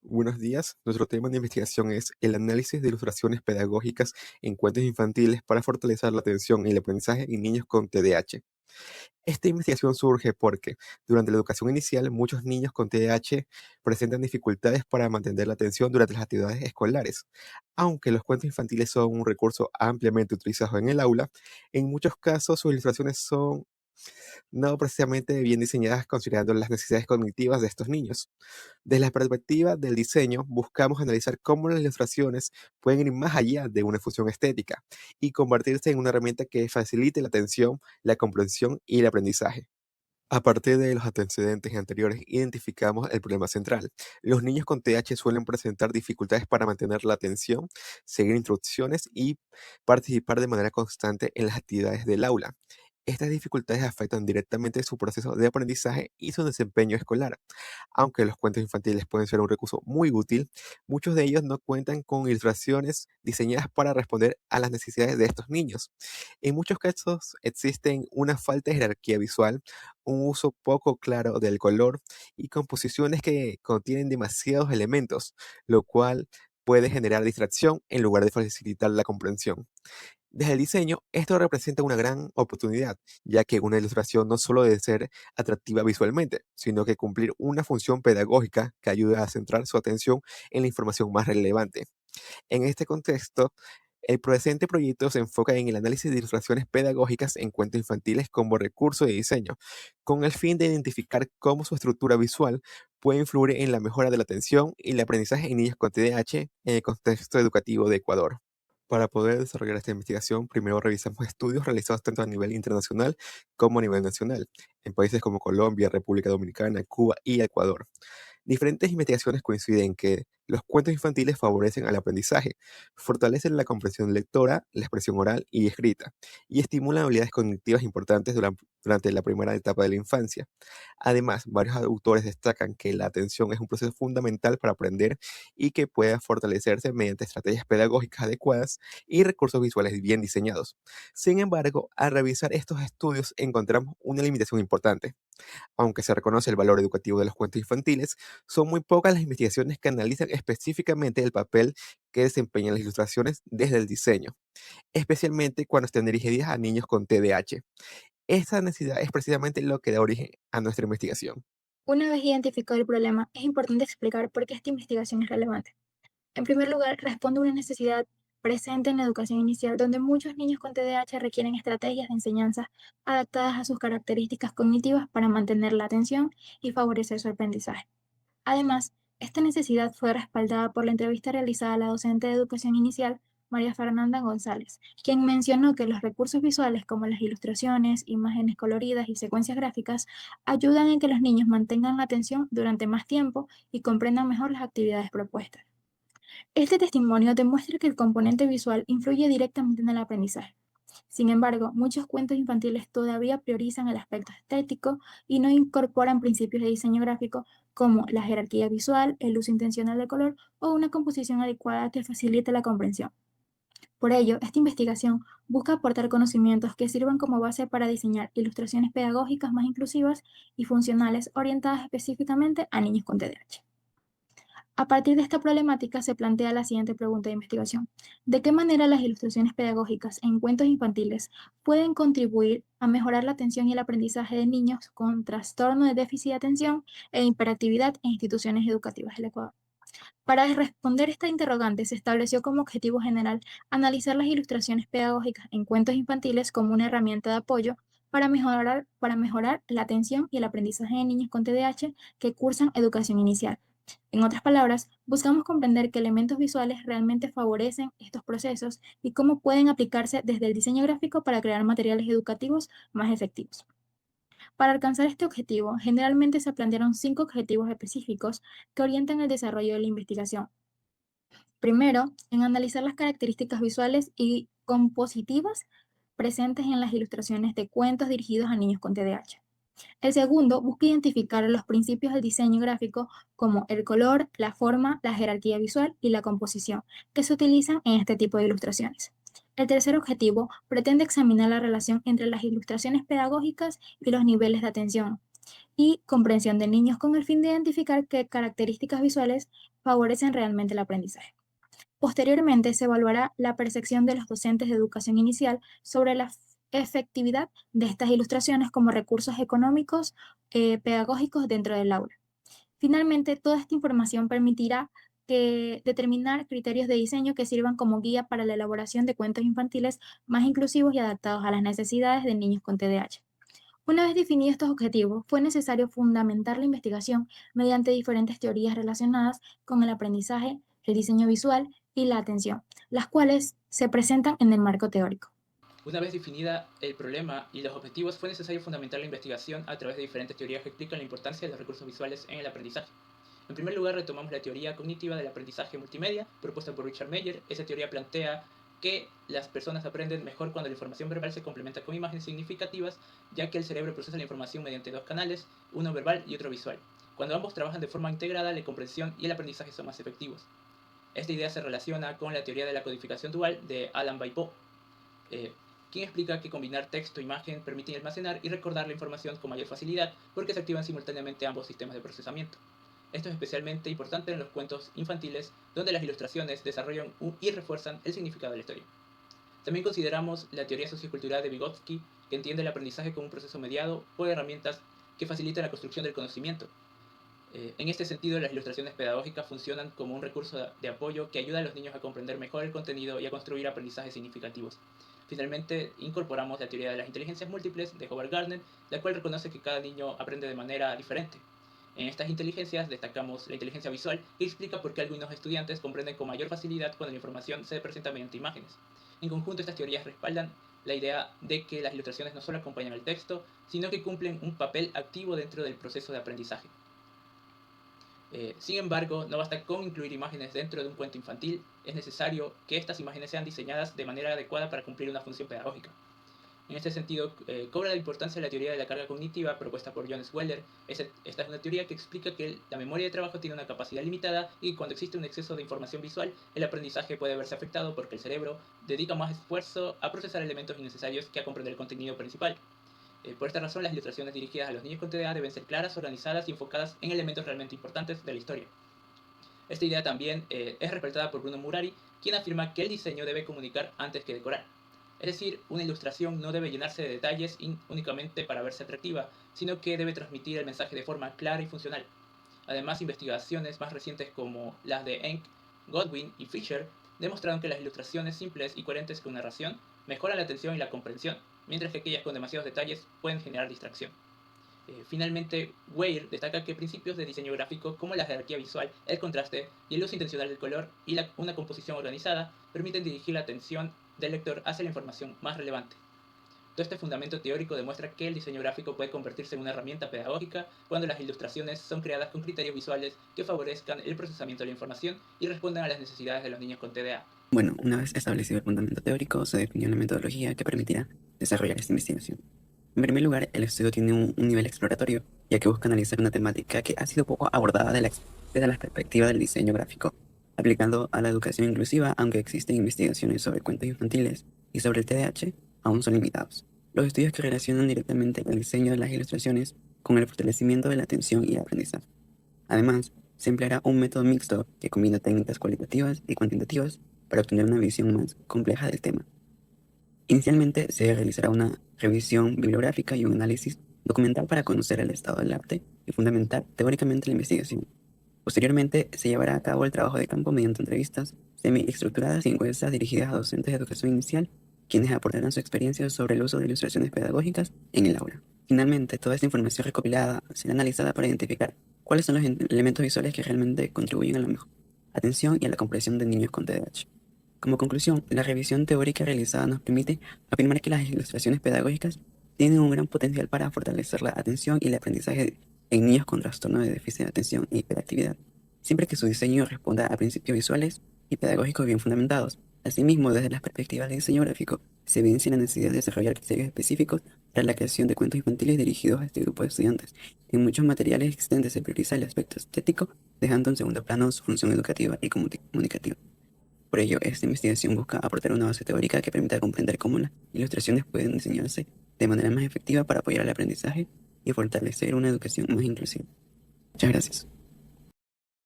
Buenos días. Nuestro tema de investigación es el análisis de ilustraciones pedagógicas en cuentos infantiles para fortalecer la atención y el aprendizaje en niños con TDAH. Esta investigación surge porque durante la educación inicial muchos niños con TDAH presentan dificultades para mantener la atención durante las actividades escolares. Aunque los cuentos infantiles son un recurso ampliamente utilizado en el aula, en muchos casos sus ilustraciones son no precisamente bien diseñadas considerando las necesidades cognitivas de estos niños. Desde la perspectiva del diseño, buscamos analizar cómo las ilustraciones pueden ir más allá de una función estética y convertirse en una herramienta que facilite la atención, la comprensión y el aprendizaje. A partir de los antecedentes anteriores, identificamos el problema central. Los niños con TH suelen presentar dificultades para mantener la atención, seguir instrucciones y participar de manera constante en las actividades del aula. Estas dificultades afectan directamente su proceso de aprendizaje y su desempeño escolar. Aunque los cuentos infantiles pueden ser un recurso muy útil, muchos de ellos no cuentan con ilustraciones diseñadas para responder a las necesidades de estos niños. En muchos casos existen una falta de jerarquía visual, un uso poco claro del color y composiciones que contienen demasiados elementos, lo cual puede generar distracción en lugar de facilitar la comprensión. Desde el diseño, esto representa una gran oportunidad, ya que una ilustración no solo debe ser atractiva visualmente, sino que cumplir una función pedagógica que ayude a centrar su atención en la información más relevante. En este contexto, el presente proyecto se enfoca en el análisis de ilustraciones pedagógicas en cuentos infantiles como recurso de diseño, con el fin de identificar cómo su estructura visual puede influir en la mejora de la atención y el aprendizaje en niños con TDAH en el contexto educativo de Ecuador. Para poder desarrollar esta investigación, primero revisamos estudios realizados tanto a nivel internacional como a nivel nacional, en países como Colombia, República Dominicana, Cuba y Ecuador. Diferentes investigaciones coinciden en que los cuentos infantiles favorecen al aprendizaje, fortalecen la comprensión lectora, la expresión oral y escrita, y estimulan habilidades cognitivas importantes durante la primera etapa de la infancia. Además, varios autores destacan que la atención es un proceso fundamental para aprender y que puede fortalecerse mediante estrategias pedagógicas adecuadas y recursos visuales bien diseñados. Sin embargo, al revisar estos estudios encontramos una limitación importante. Aunque se reconoce el valor educativo de los cuentos infantiles, son muy pocas las investigaciones que analizan específicamente el papel que desempeñan las ilustraciones desde el diseño, especialmente cuando estén dirigidas a niños con TDAH. Esta necesidad es precisamente lo que da origen a nuestra investigación. Una vez identificado el problema, es importante explicar por qué esta investigación es relevante. En primer lugar, responde a una necesidad presente en la educación inicial, donde muchos niños con TDAH requieren estrategias de enseñanza adaptadas a sus características cognitivas para mantener la atención y favorecer su aprendizaje. Además, esta necesidad fue respaldada por la entrevista realizada a la docente de educación inicial, María Fernanda González, quien mencionó que los recursos visuales como las ilustraciones, imágenes coloridas y secuencias gráficas ayudan en que los niños mantengan la atención durante más tiempo y comprendan mejor las actividades propuestas. Este testimonio demuestra que el componente visual influye directamente en el aprendizaje. Sin embargo, muchos cuentos infantiles todavía priorizan el aspecto estético y no incorporan principios de diseño gráfico como la jerarquía visual, el uso intencional de color o una composición adecuada que facilite la comprensión. Por ello, esta investigación busca aportar conocimientos que sirvan como base para diseñar ilustraciones pedagógicas más inclusivas y funcionales orientadas específicamente a niños con TDAH. A partir de esta problemática se plantea la siguiente pregunta de investigación. ¿De qué manera las ilustraciones pedagógicas en cuentos infantiles pueden contribuir a mejorar la atención y el aprendizaje de niños con trastorno de déficit de atención e hiperactividad en instituciones educativas del Ecuador? Para responder esta interrogante se estableció como objetivo general analizar las ilustraciones pedagógicas en cuentos infantiles como una herramienta de apoyo para mejorar la atención y el aprendizaje de niños con TDAH que cursan educación inicial. En otras palabras, buscamos comprender qué elementos visuales realmente favorecen estos procesos y cómo pueden aplicarse desde el diseño gráfico para crear materiales educativos más efectivos. Para alcanzar este objetivo, generalmente se plantearon 5 objetivos específicos que orientan el desarrollo de la investigación. Primero, en analizar las características visuales y compositivas presentes en las ilustraciones de cuentos dirigidos a niños con TDAH. El segundo busca identificar los principios del diseño gráfico como el color, la forma, la jerarquía visual y la composición que se utilizan en este tipo de ilustraciones. El tercer objetivo pretende examinar la relación entre las ilustraciones pedagógicas y los niveles de atención. y comprensión de niños con el fin de identificar qué características visuales favorecen realmente el aprendizaje. Posteriormente, se evaluará la percepción de los docentes de educación inicial sobre la efectividad de estas ilustraciones como recursos económicos pedagógicos dentro del aula. Finalmente, toda esta información permitirá determinar criterios de diseño que sirvan como guía para la elaboración de cuentos infantiles más inclusivos y adaptados a las necesidades de niños con TDAH. Una vez definidos estos objetivos, fue necesario fundamentar la investigación mediante diferentes teorías relacionadas con el aprendizaje, el diseño visual y la atención, las cuales se presentan en el marco teórico. Una vez definida el problema y los objetivos, fue necesario fundamentar la investigación a través de diferentes teorías que explican la importancia de los recursos visuales en el aprendizaje. En primer lugar, retomamos la teoría cognitiva del aprendizaje multimedia, propuesta por Richard Meyer. Esa teoría plantea que las personas aprenden mejor cuando la información verbal se complementa con imágenes significativas, ya que el cerebro procesa la información mediante dos canales, uno verbal y otro visual. Cuando ambos trabajan de forma integrada, la comprensión y el aprendizaje son más efectivos. Esta idea se relaciona con la teoría de la codificación dual de Alan Baypo, quien explica que combinar texto e imagen permite almacenar y recordar la información con mayor facilidad porque se activan simultáneamente ambos sistemas de procesamiento. Esto es especialmente importante en los cuentos infantiles, donde las ilustraciones desarrollan y refuerzan el significado de la historia. También consideramos la teoría sociocultural de Vygotsky, que entiende el aprendizaje como un proceso mediado por herramientas que facilitan la construcción del conocimiento. En este sentido, las ilustraciones pedagógicas funcionan como un recurso de apoyo que ayuda a los niños a comprender mejor el contenido y a construir aprendizajes significativos. Finalmente, incorporamos la teoría de las inteligencias múltiples de Howard Gardner, la cual reconoce que cada niño aprende de manera diferente. En estas inteligencias destacamos la inteligencia visual, que explica por qué algunos estudiantes comprenden con mayor facilidad cuando la información se presenta mediante imágenes. En conjunto, estas teorías respaldan la idea de que las ilustraciones no solo acompañan al texto, sino que cumplen un papel activo dentro del proceso de aprendizaje. Sin embargo, no basta con incluir imágenes dentro de un cuento infantil, es necesario que estas imágenes sean diseñadas de manera adecuada para cumplir una función pedagógica. En este sentido, cobra la importancia la teoría de la carga cognitiva propuesta por John Sweller. Esta es una teoría que explica que la memoria de trabajo tiene una capacidad limitada y cuando existe un exceso de información visual, el aprendizaje puede verse afectado porque el cerebro dedica más esfuerzo a procesar elementos innecesarios que a comprender el contenido principal. Por esta razón, las ilustraciones dirigidas a los niños con TDA deben ser claras, organizadas y enfocadas en elementos realmente importantes de la historia. Esta idea también es respaldada por Bruno Murari, quien afirma que el diseño debe comunicar antes que decorar. Es decir, una ilustración no debe llenarse de detalles únicamente para verse atractiva, sino que debe transmitir el mensaje de forma clara y funcional. Además, investigaciones más recientes como las de Enck, Godwin y Fisher demostraron que las ilustraciones simples y coherentes con narración mejoran la atención y la comprensión, mientras que aquellas con demasiados detalles pueden generar distracción. Finalmente, Weir destaca que principios de diseño gráfico como la jerarquía visual, el contraste y el uso intencional del color y una composición organizada permiten dirigir la atención del lector hacia la información más relevante. Todo este fundamento teórico demuestra que el diseño gráfico puede convertirse en una herramienta pedagógica cuando las ilustraciones son creadas con criterios visuales que favorezcan el procesamiento de la información y respondan a las necesidades de los niños con TDA. Bueno, una vez establecido el fundamento teórico, se definió una metodología que permitirá desarrollar esta investigación. En primer lugar, el estudio tiene un nivel exploratorio, ya que busca analizar una temática que ha sido poco abordada desde la perspectiva del diseño gráfico, aplicando a la educación inclusiva, aunque existen investigaciones sobre cuentos infantiles y sobre el TDAH, aún son limitados. Los estudios que relacionan directamente el diseño de las ilustraciones con el fortalecimiento de la atención y el aprendizaje. Además, se empleará un método mixto que combina técnicas cualitativas y cuantitativas para obtener una visión más compleja del tema. Inicialmente se realizará una revisión bibliográfica y un análisis documental para conocer el estado del arte y fundamentar teóricamente la investigación. Posteriormente se llevará a cabo el trabajo de campo mediante entrevistas semi-estructuradas y encuestas dirigidas a docentes de educación inicial, quienes aportarán su experiencia sobre el uso de ilustraciones pedagógicas en el aula. Finalmente, toda esta información recopilada será analizada para identificar cuáles son los elementos visuales que realmente contribuyen a la mejor atención y a la comprensión de niños con TDAH. Como conclusión, la revisión teórica realizada nos permite afirmar que las ilustraciones pedagógicas tienen un gran potencial para fortalecer la atención y el aprendizaje en niños con trastorno de déficit de atención e hiperactividad, siempre que su diseño responda a principios visuales y pedagógicos bien fundamentados. Asimismo, desde la perspectiva del diseño gráfico, se evidencia la necesidad de desarrollar criterios específicos para la creación de cuentos infantiles dirigidos a este grupo de estudiantes. En muchos materiales existentes se prioriza el aspecto estético, dejando en segundo plano su función educativa y comunicativa. Por ello, esta investigación busca aportar una base teórica que permita comprender cómo las ilustraciones pueden diseñarse de manera más efectiva para apoyar el aprendizaje y fortalecer una educación más inclusiva. Muchas gracias.